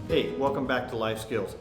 Hey, welcome back to Life Skills.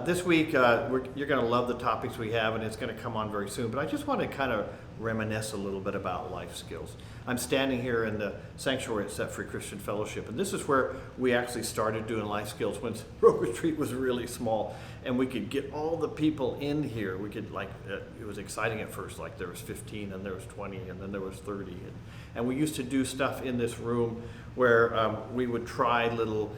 This week, you're going to love the topics we have, and it's going to come on very soon. But I just want to kind of reminisce a little bit about life skills. I'm standing here in the sanctuary at Set Free Christian Fellowship, and this is where we actually started doing life skills when Road Retreat was really small, and we could get all the people in here. We could it was exciting at first, like there was 15, and there was 20, and then there was 30, and we used to do stuff in this room where we would try little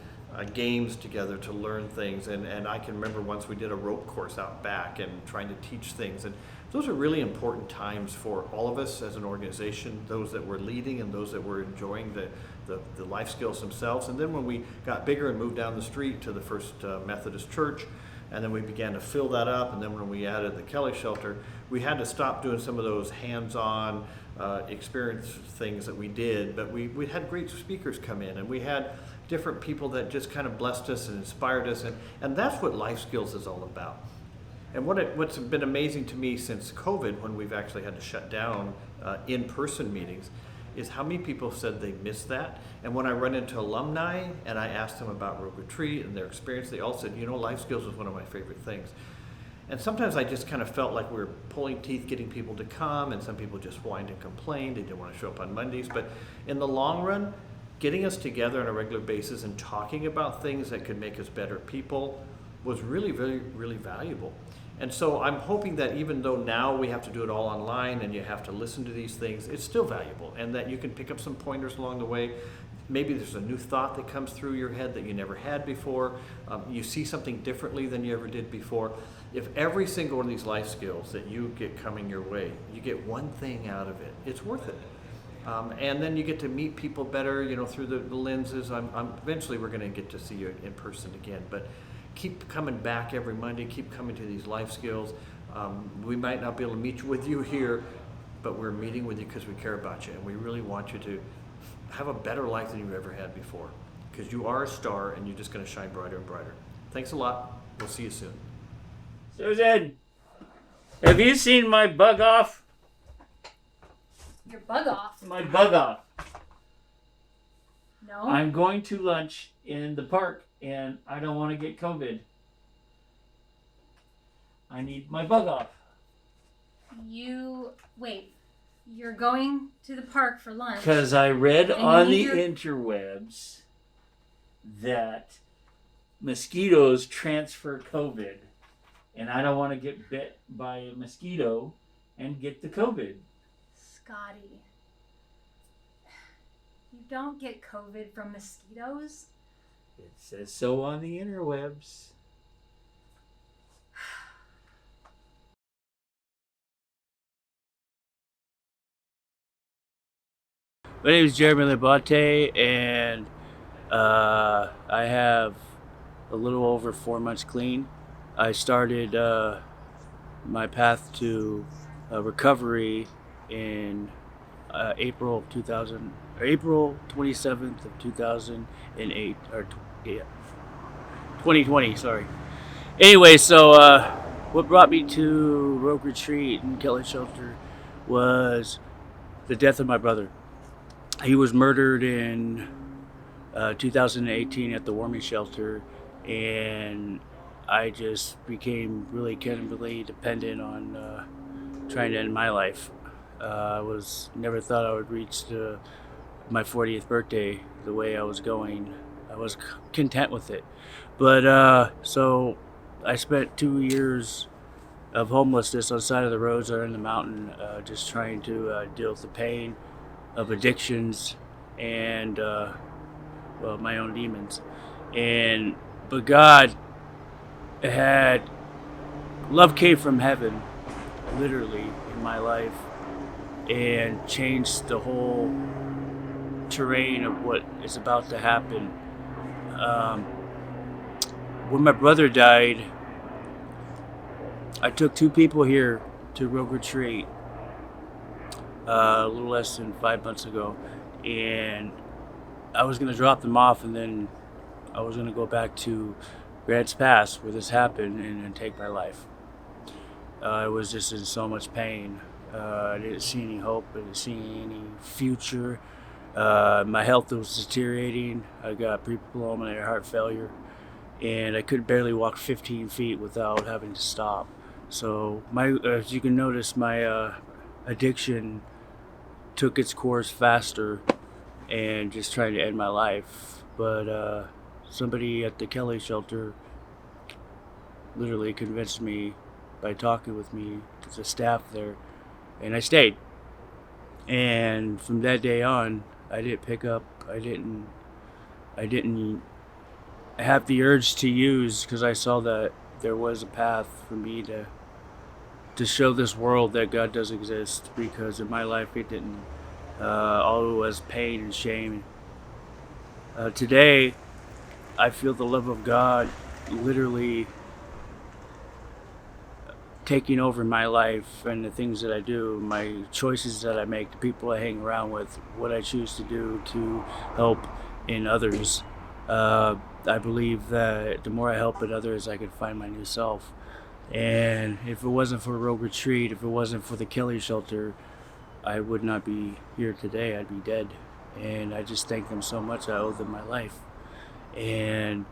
games together to learn things, and I can remember once we did a rope course out back and trying to teach things, and those are really important times for all of us as an organization, those that were leading and those that were enjoying the life skills themselves. And then when we got bigger and moved down the street to the First Methodist Church, and then we began to fill that up, and then when we added the Kelly Shelter, we had to stop doing some of those hands-on experience things that we did, but we had great speakers come in, and we had different people that just kind of blessed us and inspired us, and that's what life skills is all about. And what's been amazing to me since COVID, when we've actually had to shut down in-person meetings, is how many people said they missed that. And when I run into alumni and I asked them about Road Retreat and their experience, they all said, life skills is one of my favorite things. And sometimes I just kind of felt like we were pulling teeth getting people to come, and some people just whined and complained. They didn't want to show up on Mondays. But in the long run, getting us together on a regular basis and talking about things that could make us better people was really, really, really valuable. And so I'm hoping that even though now we have to do it all online and you have to listen to these things, it's still valuable, and that you can pick up some pointers along the way. Maybe there's a new thought that comes through your head that you never had before. You see something differently than you ever did before. If every single one of these life skills that you get coming your way, you get one thing out of it, it's worth it. And then you get to meet people better, through the lenses. Eventually we're going to get to see you in person again, but keep coming back every Monday, keep coming to these life skills. We might not be able to meet with you here, but we're meeting with you because we care about you, and we really want you to have a better life than you've ever had before, because you are a star and you're just going to shine brighter and brighter. Thanks a lot. We'll see you soon. Susan, have you seen my bug off? Your bug off? My bug off. No. I'm going to lunch in the park and I don't want to get COVID. I need my bug off. You're going to the park for lunch. Because I read on the interwebs that mosquitoes transfer COVID, and I don't want to get bit by a mosquito and get the COVID. Scotty, you don't get COVID from mosquitoes. It says so on the interwebs. My name is Jeremy Labate, and I have a little over 4 months clean. I started my path to recovery in April 27th of 2008, or 2020. Sorry. Anyway, so what brought me to Rogue Retreat and Kelly Shelter was the death of my brother. He was murdered in 2018 at the warming shelter, and I just became really chemically dependent on trying to end my life. I never thought I would reach my 40th birthday the way I was going. I was content with it. But so I spent 2 years of homelessness on the side of the roads or in the mountain, just trying to deal with the pain of addictions and my own demons. But God love came from heaven, literally, in my life, and changed the whole terrain of what is about to happen. When my brother died, I took 2 people here to Rogue Retreat a little less than 5 months ago, and I was going to drop them off, and then I was going to go back to Grants Pass where this happened and take my life. I was just in so much pain. I didn't see any hope. I didn't see any future. My health was deteriorating. I got pre-pulmonary heart failure, and I could barely walk 15 feet without having to stop. So as you can notice, my addiction took its course faster and just trying to end my life. But somebody at the Kelly shelter literally convinced me by talking with me, the staff there, and I stayed. And from that day on, I didn't pick up. I didn't have the urge to use, because I saw that there was a path for me to show this world that God does exist. Because in my life, it didn't. All it was pain and shame. Today, I feel the love of God literally taking over my life and the things that I do, my choices that I make, the people I hang around with, what I choose to do to help in others. I believe that the more I help in others, I can find my new self. And if it wasn't for Rogue Retreat, if it wasn't for the Kelly shelter, I would not be here today. I'd be dead. And I just thank them so much. I owe them my life. And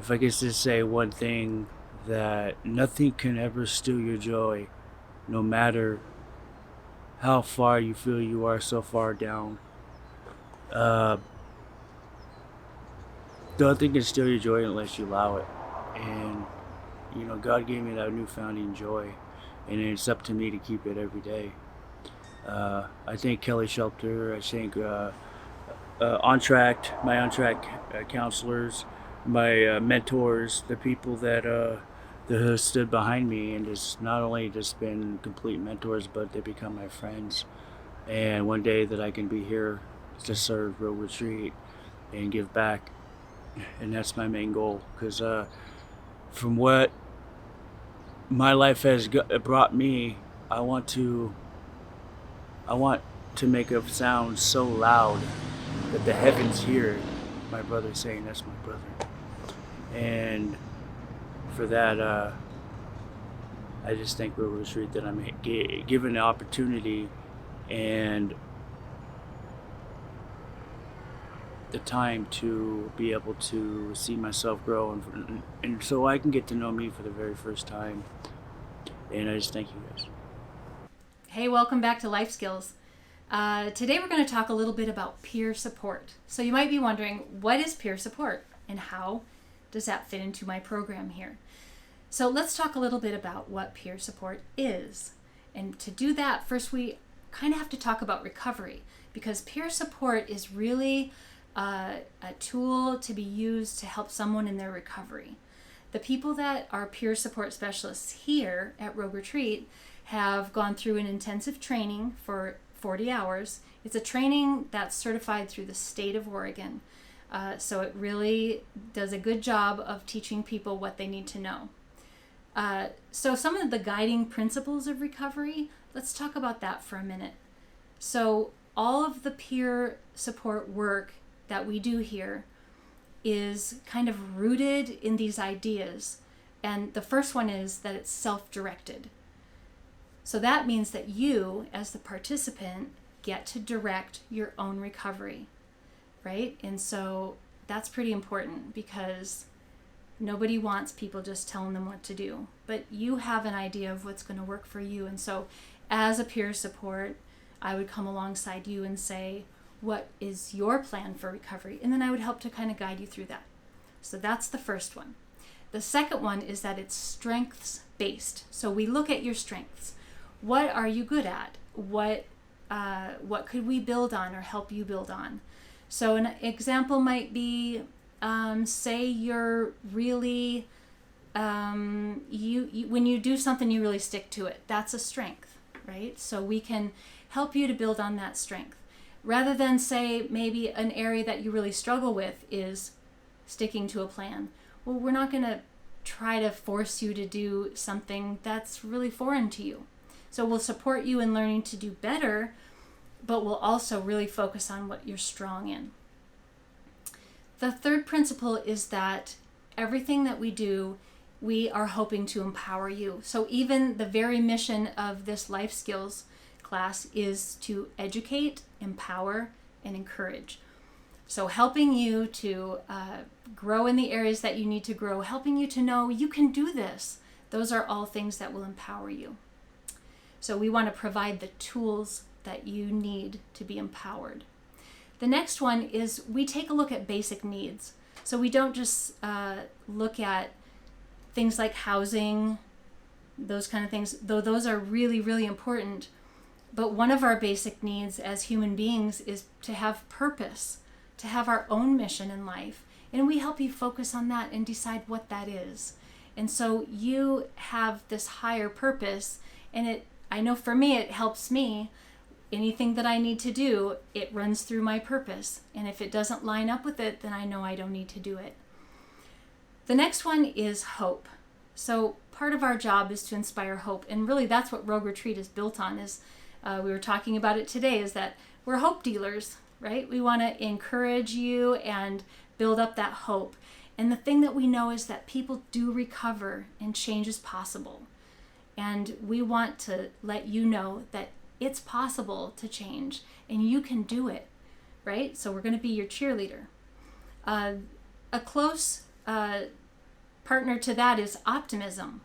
if I could just say one thing, that nothing can ever steal your joy, no matter how far you feel you are so far down. Nothing can steal your joy unless you allow it. And God gave me that newfound joy, and it's up to me to keep it every day. I thank Kelly Shelter. I thank my on-track counselors, my mentors, the people that have stood behind me, and just not only just been complete mentors, but they become my friends. And one day that I can be here to serve Rogue Retreat and give back, and that's my main goal. Because from what my life has brought me, I want to make a sound so loud that the heavens hear my brother saying, "That's my brother." And for that, I just thank Rogue Retreat that I'm given the opportunity and the time to be able to see myself grow, and so I can get to know me for the very first time. And I just thank you guys. Hey, welcome back to Life Skills. Today we're going to talk a little bit about peer support. So you might be wondering, what is peer support and how does that fit into my program here? So let's talk a little bit about what peer support is. And to do that, first we kind of have to talk about recovery, because peer support is really a tool to be used to help someone in their recovery. The people that are peer support specialists here at Rogue Retreat have gone through an intensive training for 40 hours. It's a training that's certified through the state of Oregon. So it really does a good job of teaching people what they need to know. So some of the guiding principles of recovery, let's talk about that for a minute. So all of the peer support work that we do here is kind of rooted in these ideas. And the first one is that it's self-directed. So that means that you, as the participant, get to direct your own recovery, right? And so that's pretty important, because nobody wants people just telling them what to do. But you have an idea of what's going to work for you. And so as a peer support, I would come alongside you and say, what is your plan for recovery? And then I would help to kind of guide you through that. So that's the first one. The second one is that it's strengths based. So we look at your strengths. What are you good at? What could we build on or help you build on? So an example might be, say you're really, when you do something, you really stick to it. That's a strength, right? So we can help you to build on that strength. Rather than say maybe an area that you really struggle with is sticking to a plan. Well, we're not going to try to force you to do something that's really foreign to you. So we'll support you in learning to do better, but we'll also really focus on what you're strong in. The third principle is that everything that we do, we are hoping to empower you. So even the very mission of this life skills class is to educate, empower, and encourage. So helping you to grow in the areas that you need to grow, helping you to know you can do this. Those are all things that will empower you. So we want to provide the tools that you need to be empowered. The next one is we take a look at basic needs. So we don't just look at things like housing, those kind of things, though those are really, really important. But one of our basic needs as human beings is to have purpose, to have our own mission in life. And we help you focus on that and decide what that is. And so you have this higher purpose, and I know for me, it helps me. Anything that I need to do, it runs through my purpose. And if it doesn't line up with it, then I know I don't need to do it. The next one is hope. So part of our job is to inspire hope. And really that's what Rogue Retreat is built on, is we were talking about it today, is that we're hope dealers, right? We want to encourage you and build up that hope. And the thing that we know is that people do recover and change is possible. And we want to let you know that it's possible to change and you can do it, right? So we're going to be your cheerleader. A close partner to that is optimism.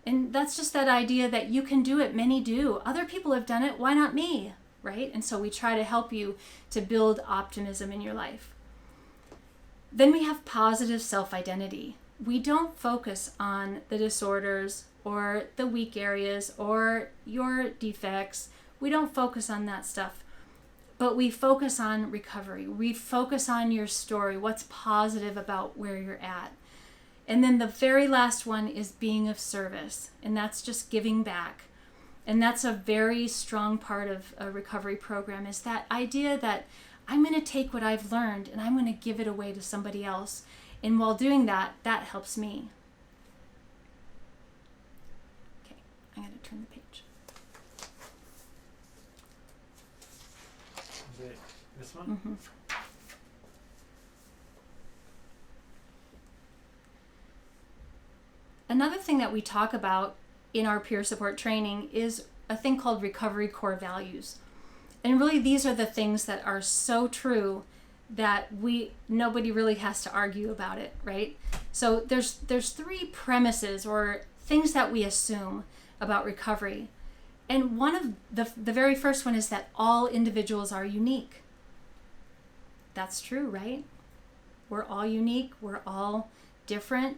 And that's just that idea that you can do it. Many do. Other people have done it. Why not me? Right? And so we try to help you to build optimism in your life. Then we have positive self-identity. We don't focus on the disorders or the weak areas or your defects. We don't focus on that stuff, but we focus on recovery. We focus on your story, what's positive about where you're at. And then the very last one is being of service, and that's just giving back. And that's a very strong part of a recovery program, is that idea that I'm going to take what I've learned and I'm going to give it away to somebody else. And while doing that, that helps me. Okay, I'm going to turn the page. Is it this one? Mm-hmm. Another thing that we talk about in our peer support training is a thing called recovery core values. And really these are the things that are so true that nobody really has to argue about it, right? So there's three premises or things that we assume about recovery. And one of the very first one is that all individuals are unique. That's true, right? We're all unique, we're all different,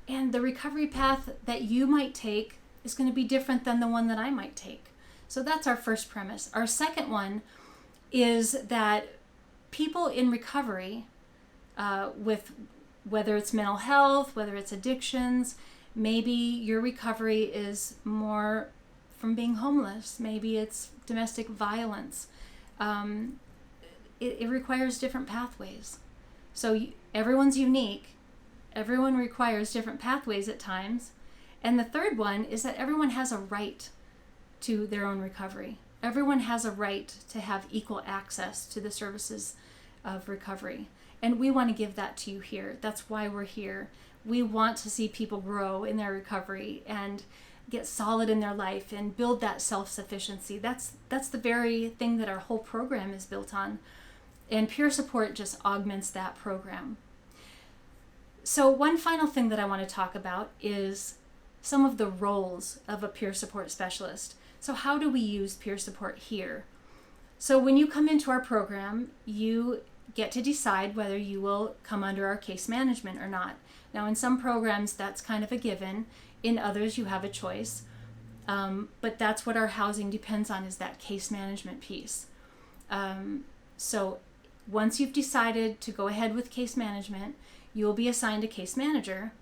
and the recovery path that you might take is going to be different than the one that I might take. So that's our first premise. Our second one is that people in recovery, with whether it's mental health, whether it's addictions, maybe your recovery is more from being homeless, maybe it's domestic violence. It requires different pathways. So everyone's unique. Everyone requires different pathways at times. And the third one is that everyone has a right to their own recovery. Everyone has a right to have equal access to the services of recovery. And we want to give that to you here. That's why we're here. We want to see people grow in their recovery and get solid in their life and build that self-sufficiency. That's the very thing that our whole program is built on. And peer support just augments that program. So one final thing that I want to talk about is some of the roles of a peer support specialist. So how do we use peer support here? So when you come into our program, you get to decide whether you will come under our case management or not. Now in some programs that's kind of a given. In others you have a choice. But that's what our housing depends on, is that case management piece. So once you've decided to go ahead with case management, you will be assigned a case manager.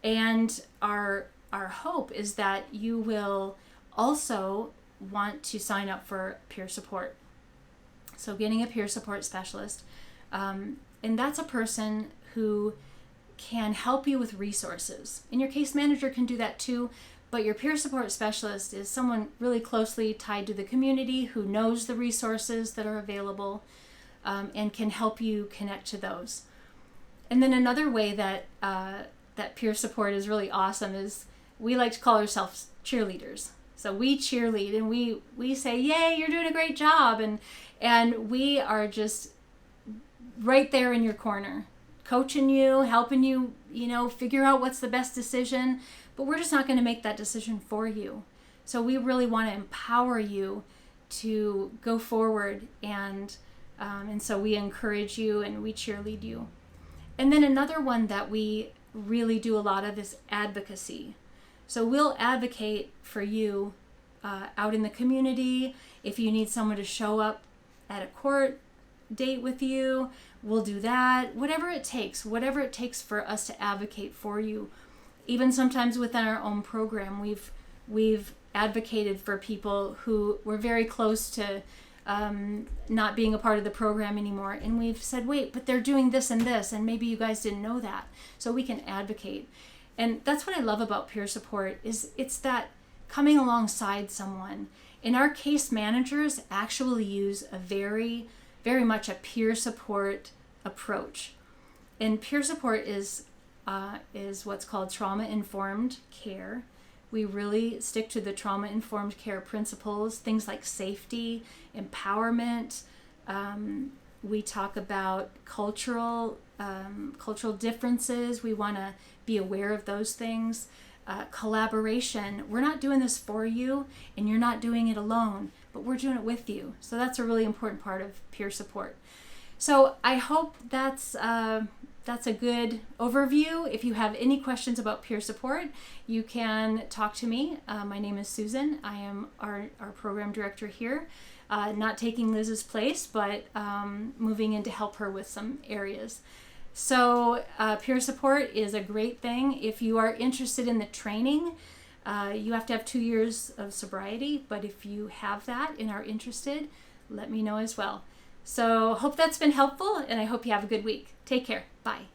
And our hope is that you will also want to sign up for peer support. So getting a peer support specialist. And that's a person who can help you with resources. And your case manager can do that too, but your peer support specialist is someone really closely tied to the community who knows the resources that are available and can help you connect to those. And then another way that that peer support is really awesome is we like to call ourselves cheerleaders. So we cheerlead and we say, yay, you're doing a great job. And we are just right there in your corner, coaching you, helping you, figure out what's the best decision. But we're just not going to make that decision for you. So we really want to empower you to go forward, and so we encourage you and we cheerlead you. And then another one that we really do a lot of is advocacy. So we'll advocate for you out in the community. If you need someone to show up at a court date with you, we'll do that. Whatever it takes for us to advocate for you. Even sometimes within our own program, we've advocated for people who were very close to not being a part of the program anymore, and we've said, wait, but they're doing this and this, and maybe you guys didn't know that. So we can advocate. And that's what I love about peer support, is it's that coming alongside someone. And our case managers actually use a very, very much a peer support approach. And peer support is what's called trauma-informed care. We really stick to the trauma-informed care principles, things like safety, empowerment. We talk about cultural differences. We want to be aware of those things. Collaboration. We're not doing this for you, and you're not doing it alone, but we're doing it with you. So that's a really important part of peer support. So I hope that's a good overview. If you have any questions about peer support, you can talk to me. My name is Susan. I am our program director here. Not taking Liz's place, but moving in to help her with some areas. So peer support is a great thing. If you are interested in the training, you have to have 2 years of sobriety, but if you have that and are interested, let me know as well. So hope that's been helpful, and I hope you have a good week. Take care. Bye.